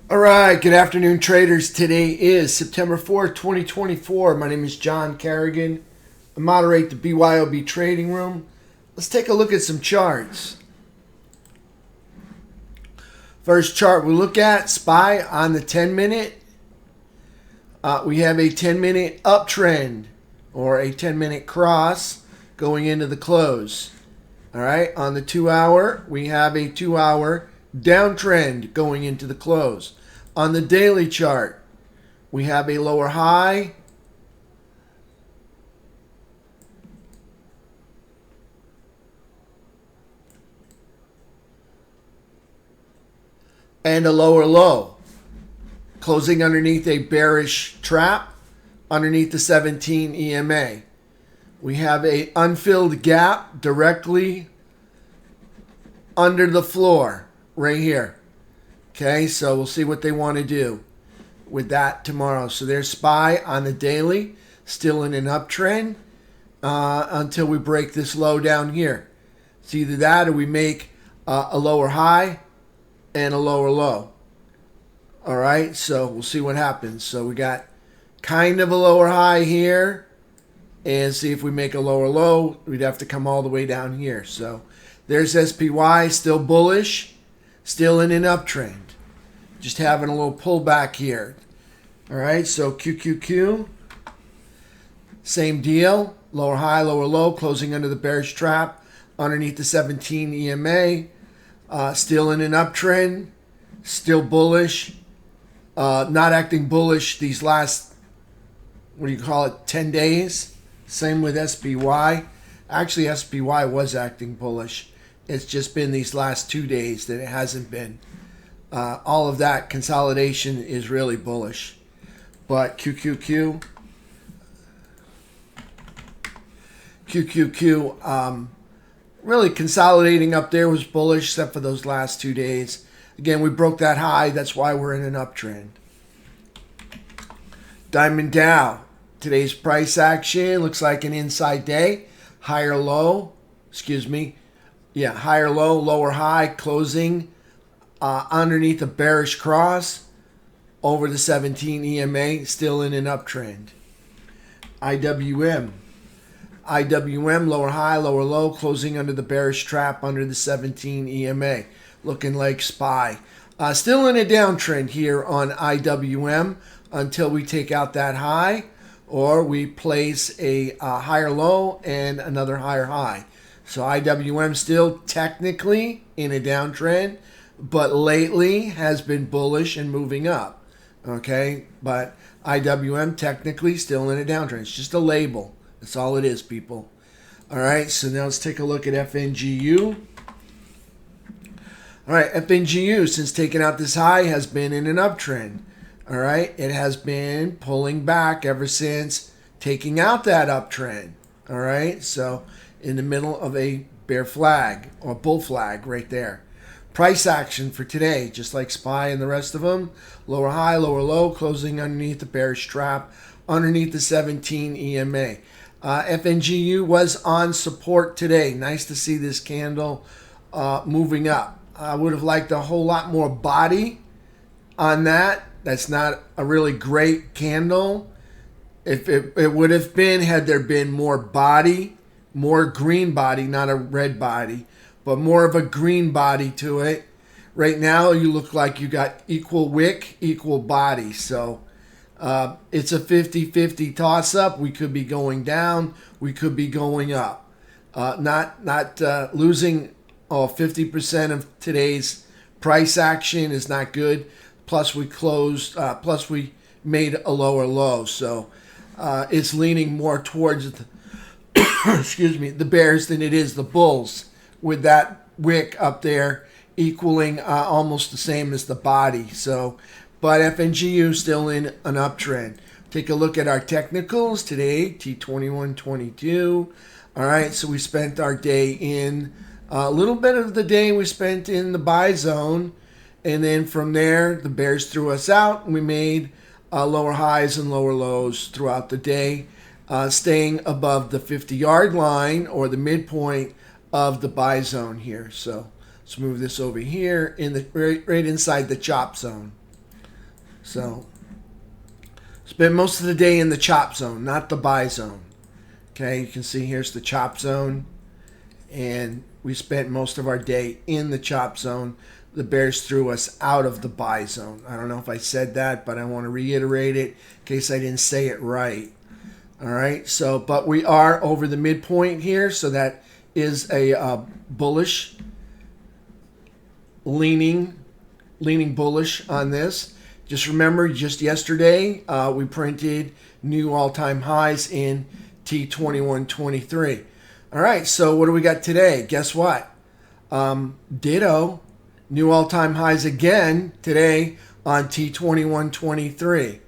All right, good afternoon, traders. Today is September 4th, 2024. My name is John Carrigan. I moderate the BYOB trading room. Let's take a look at some charts. First chart we look at, SPY on the 10-minute. We have a 10-minute uptrend or a 10-minute cross going into the close. All right, on the 2-hour, we have a 2-hour downtrend going into the close. On the daily chart, we have a lower high and a lower low, closing underneath a bearish trap underneath the 17 EMA. We have a unfilled gap directly under the floor right here. Okay, so we'll see what they want to do with that tomorrow. So there's SPY on the daily, still in an uptrend until we break this low down here. It's either that or we make a lower high and a lower low. All right, so we'll see what happens. So we got kind of a lower high here, and see if we make a lower low, we'd have to come all the way down here. So there's SPY, still bullish, still in an uptrend. Just having a little pullback here. All right, so QQQ, same deal. Lower high, lower low, closing under the bearish trap underneath the 17 EMA. Still in an uptrend, still bullish. Not acting bullish these last, 10 days. Same with SPY. Actually, SPY was acting bullish. It's just been these last 2 days that it hasn't been. All of that consolidation is really bullish. But QQQ, really consolidating up there was bullish except for those last 2 days. Again, we broke that high. That's why we're in an uptrend. Diamond Dow. Today's price action looks like an inside day. Higher low. Higher low, lower high, closing underneath a bearish cross over the 17 EMA, still in an uptrend. IWM, lower high, lower low, closing under the bearish trap under the 17 EMA, looking like SPY. Still in a downtrend here on IWM until we take out that high or we place a higher low and another higher high. So IWM still technically in a downtrend, but lately has been bullish and moving up. Okay, but IWM technically still in a downtrend. It's just a label. That's all it is, people. All right, so now let's take a look at FNGU. All right, FNGU, since taking out this high, has been in an uptrend. All right, it has been pulling back ever since taking out that uptrend. All right, so in the middle of a bear flag or bull flag right there. Price action for today, just like SPY and the rest of them. Lower high, lower low, closing underneath the bearish trap, underneath the 17 EMA. FNGU was on support today. Nice to see this candle moving up. I would have liked a whole lot more body on that. That's not a really great candle. If it would have been, had there been more body, more green body, not a red body, but more of a green body to it. Right now, you look like you got equal wick, equal body. So it's a 50-50 toss-up. We could be going down. We could be going up. Not losing 50% of today's price action is not good. Plus, we made a lower low. So it's leaning more towards the bears than it is the bulls, with that wick up there equaling almost the same as the body. So, but FNGU still in an uptrend. Take a look at our technicals today, T2122. All right, so we spent our day in, a little bit of the day we spent in the buy zone. And then from there, the bears threw us out. And we made lower highs and lower lows throughout the day, staying above the 50-yard line or the midpoint of the buy zone here. So let's move this over here in the right inside the chop zone. So spent most of the day in the chop zone, not the buy zone. Okay, you can see here's the chop zone, and we spent most of our day in the chop zone. The bears threw us out of the buy zone. I don't know if I said that, but I want to reiterate it in case I didn't say it right. All right, so but we are over the midpoint here, so that is a bullish, leaning bullish on this. Just remember, just yesterday we printed new all-time highs in T2123. All right, so what do we got today? Guess what? Ditto, new all-time highs again today on T2123.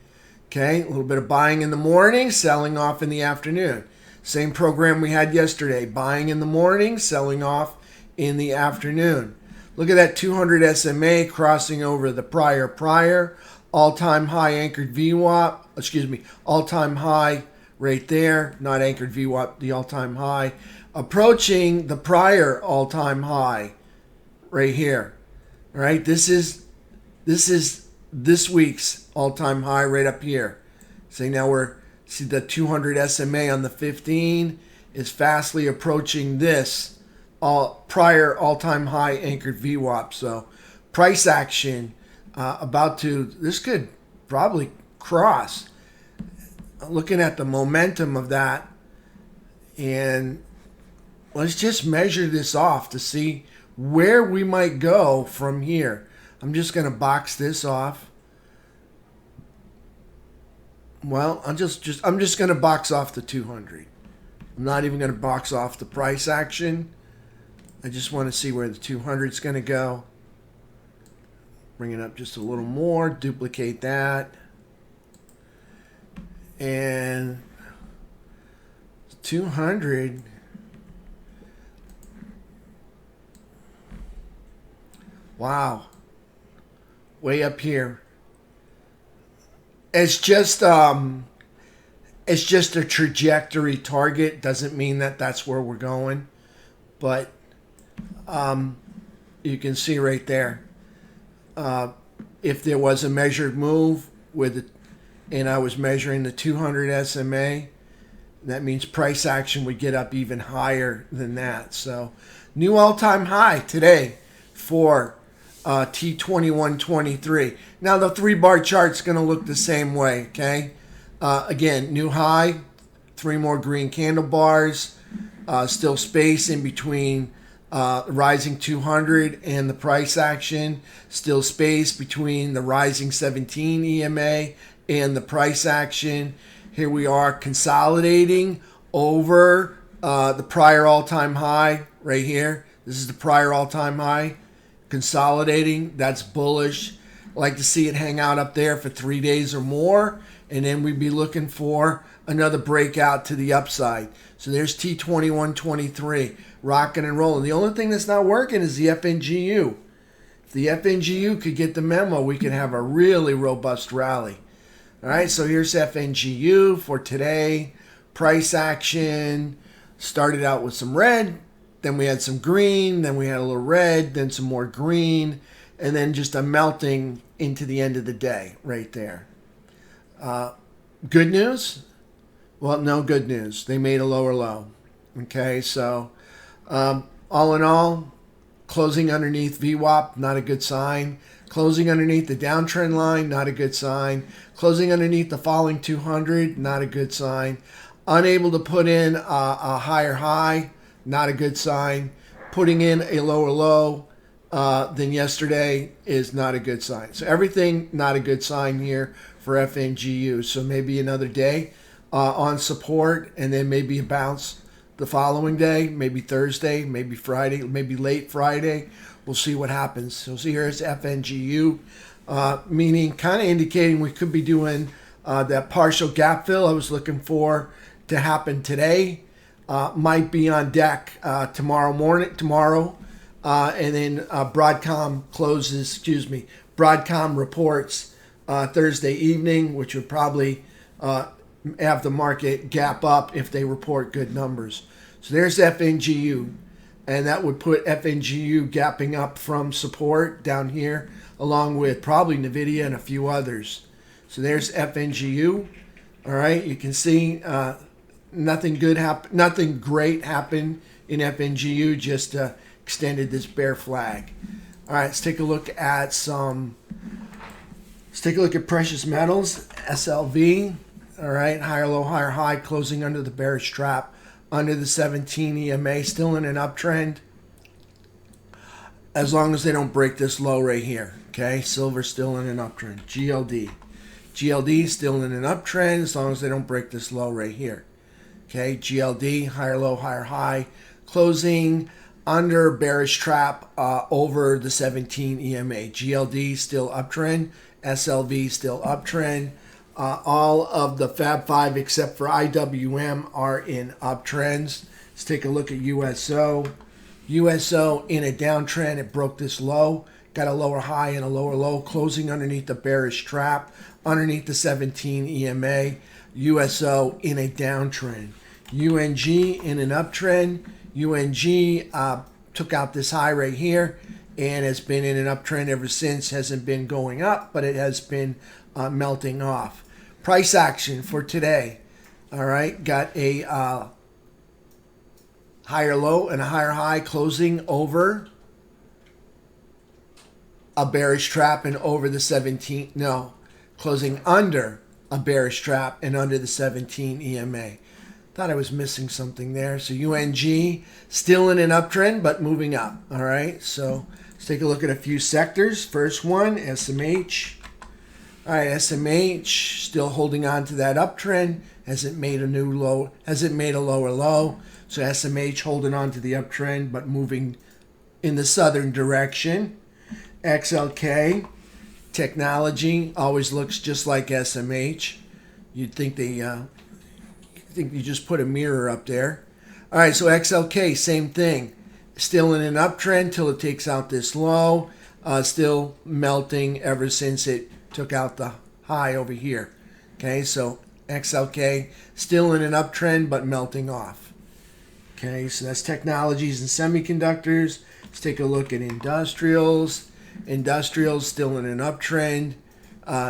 Okay, a little bit of buying in the morning, selling off in the afternoon. Same program we had yesterday, buying in the morning, selling off in the afternoon. Look at that 200 SMA crossing over the prior, all-time high anchored VWAP, all-time high right there, not anchored VWAP, the all-time high, approaching the prior all-time high right here. All right, this is this week's all-time high right up here. See, now see the 200 SMA on the 15 is fastly approaching this prior all-time high anchored VWAP. So price action this could probably cross. Looking at the momentum of that, and let's just measure this off to see where we might go from here. I'm just going to box this off. Well, I'm just going to box off the 200. I'm not even going to box off the price action. I just want to see where the 200 is going to go. Bring it up just a little more, duplicate that. And 200, wow, way up here. It's just a trajectory target. Doesn't mean that that's where we're going, but you can see right there. If there was a measured move and I was measuring the 200 SMA, that means price action would get up even higher than that. So new all-time high today for T2123. Now the 3-bar chart's going to look the same way, okay? Again, new high, 3 more green candle bars, still space in between rising 200 and the price action, still space between the rising 17 EMA and the price action. Here we are consolidating over the prior all-time high right here. This is the prior all-time high. Consolidating, that's bullish. I like to see it hang out up there for 3 days or more, and then we'd be looking for another breakout to the upside. So there's T2123, rocking and rolling. The only thing that's not working is the FNGU. If the FNGU could get the memo, we could have a really robust rally. All right, so here's FNGU for today. Price action started out with some red, then we had some green, then we had a little red, then some more green, and then just a melting into the end of the day right there. Good news? Well, no good news. They made a lower low. Okay, so all in all, closing underneath VWAP, not a good sign. Closing underneath the downtrend line, not a good sign. Closing underneath the falling 200, not a good sign. Unable to put in a higher high, not a good sign. Putting in a lower low than yesterday is not a good sign. So everything not a good sign here for FNGU. So maybe another day on support, and then maybe a bounce the following day, maybe Thursday, maybe Friday, maybe late Friday. We'll see what happens. So see here is FNGU, meaning kind of indicating we could be doing that partial gap fill I was looking for to happen today. Might be on deck tomorrow, and then Broadcom reports Thursday evening, which would probably have the market gap up if they report good numbers. So there's FNGU, and that would put FNGU gapping up from support down here, along with probably NVIDIA and a few others. So there's FNGU. All right, you can see nothing great happened in FNGU. Just extended this bear flag. All right, let's take a look at precious metals. SLV. All right, higher low, higher high, closing under the bearish trap, under the 17 EMA, still in an uptrend. As long as they don't break this low right here. Okay, silver still in an uptrend. GLD still in an uptrend as long as they don't break this low right here. Okay, GLD, higher low, higher high, closing under bearish trap over the 17 EMA. GLD still uptrend, SLV still uptrend. All of the Fab 5 except for IWM are in uptrends. Let's take a look at USO. USO in a downtrend, it broke this low, got a lower high and a lower low, closing underneath the bearish trap, underneath the 17 EMA. USO in a downtrend. UNG in an uptrend. UNG took out this high right here and has been in an uptrend ever since. Hasn't been going up, but it has been melting off. Price action for today. All right, got a higher low and a higher high, closing over a bearish trap and over the 17. No, closing under a bearish trap and under the 17 EMA. Thought I was missing something there. So UNG still in an uptrend, but moving up. All right, so let's take a look at a few sectors. First one, SMH. All right, SMH still holding on to that uptrend. Hasn't made a new low. Hasn't made a lower low. So SMH holding on to the uptrend, but moving in the southern direction. XLK technology always looks just like SMH. You'd think you just put a mirror up there. All right, so XLK, same thing. Still in an uptrend till it takes out this low. Still melting ever since it took out the high over here. Okay, so XLK still in an uptrend but melting off. Okay, so that's technologies and semiconductors. Let's take a look at industrials. Industrials still in an uptrend.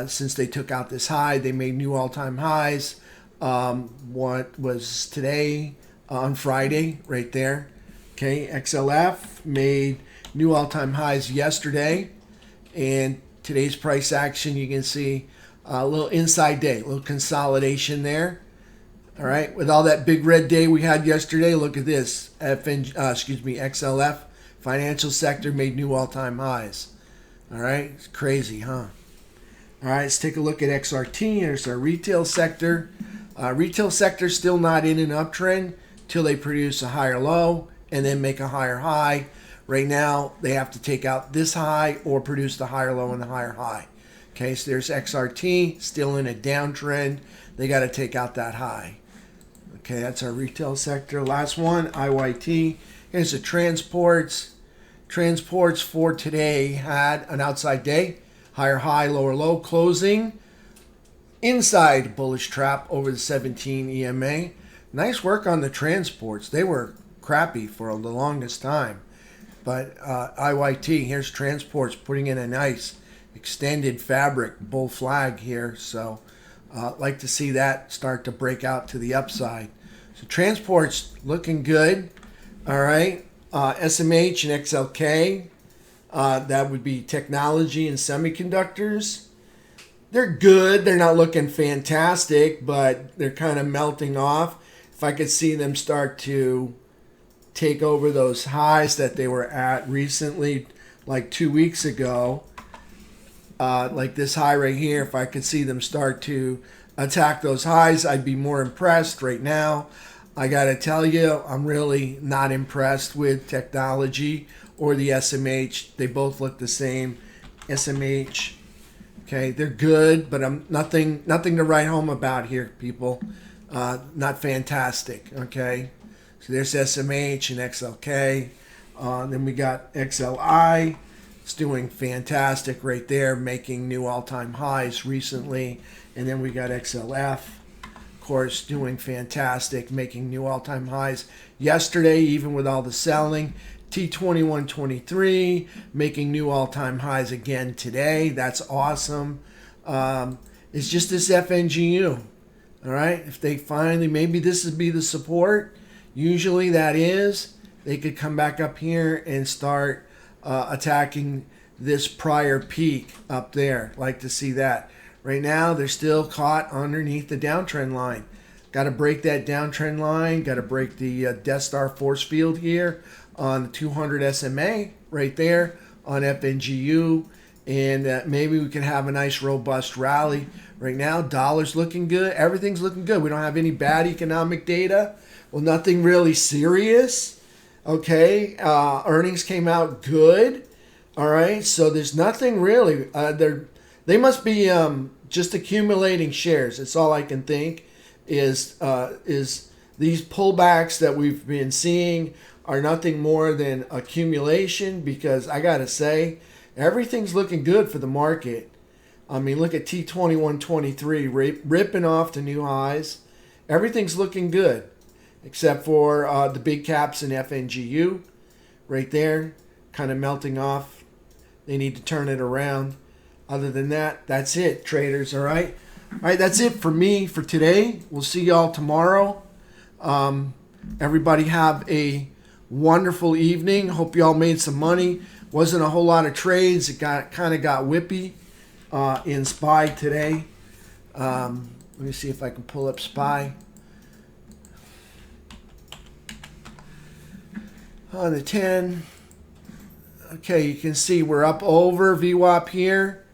Since they took out this high, they made new all-time highs. What was today? On Friday, right there. Okay, XLF made new all-time highs yesterday. And today's price action, you can see a little inside day, a little consolidation there. All right, with all that big red day we had yesterday, look at this. XLF, financial sector made new all-time highs. All right, it's crazy, huh? All right, let's take a look at XRT. Here's our retail sector. Retail sector still not in an uptrend till they produce a higher low and then make a higher high. Right now, they have to take out this high or produce the higher low and the higher high. Okay, so there's XRT, still in a downtrend. They got to take out that high. Okay, that's our retail sector. Last one, IYT. Here's the transports. Transports for today had an outside day. Higher high, lower low, closing inside bullish trap over the 17 EMA. Nice work on the transports. They were crappy for the longest time. But IYT, here's transports putting in a nice extended fabric bull flag here. So like to see that start to break out to the upside. So transports looking good. All right. SMH and XLK. That would be technology and semiconductors. They're good. They're not looking fantastic, but they're kind of melting off. If I could see them start to take over those highs that they were at recently, like 2 weeks ago, like this high right here, if I could see them start to attack those highs, I'd be more impressed. Right now, I got to tell you, I'm really not impressed with technology or the SMH. They both look the same. SMH, okay, they're good, but I'm nothing to write home about here, people. Not fantastic, okay? So there's SMH and XLK. Then we got XLI. It's doing fantastic right there, making new all-time highs recently. And then we got XLF, of course, doing fantastic, making new all-time highs yesterday, even with all the selling. T2123 making new all-time highs again today. That's awesome. is just this FNGU. All right, if they finally, maybe this would be the support. Usually that is. They could come back up here and start attacking this prior peak up there. Like to see that. Right now, they're still caught underneath the downtrend line. Got to break that downtrend line. Got to break the Death Star force field here on the 200 SMA right there on FNGU. And maybe we can have a nice robust rally. Right now, dollar's looking good. Everything's looking good. We don't have any bad economic data. Well, nothing really serious. Okay, earnings came out good. All right, so there's nothing really. They must be just accumulating shares. That's all I can think. Is these pullbacks that we've been seeing are nothing more than accumulation? Because I gotta say, everything's looking good for the market. I mean, look at T2123 ripping off to new highs. Everything's looking good, except for the big caps in FNGU, right there, kind of melting off. They need to turn it around. Other than that, that's it, traders. All right. All right, that's it for me for today. We'll see y'all tomorrow. Everybody have a wonderful evening. Hope y'all made some money. Wasn't a whole lot of trades. It kind of got whippy in SPY today. Let me see if I can pull up SPY. On the 10. Okay, you can see we're up over VWAP here.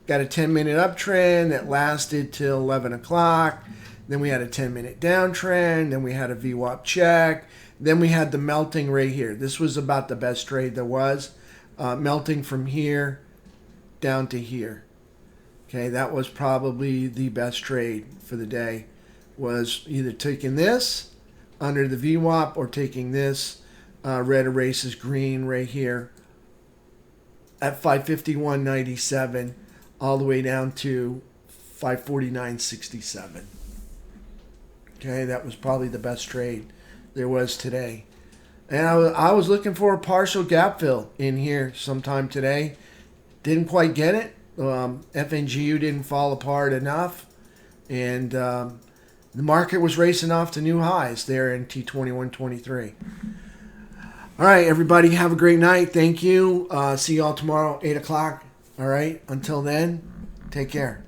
Got a 10-minute uptrend that lasted till 11 o'clock. Then we had a 10-minute downtrend. Then we had a VWAP check. Then we had the melting right here. This was about the best trade there was. Melting from here down to here. Okay, that was probably the best trade for the day. Was either taking this under the VWAP or taking this red erases green right here at 551.97 all the way down to 549.67. Okay, that was probably the best trade there was today. And I was looking for a partial gap fill in here sometime today. Didn't quite get it. FNGU didn't fall apart enough. And the market was racing off to new highs there in T2123. All right, everybody, have a great night. Thank you. See you all tomorrow, 8 o'clock. All right, until then, take care.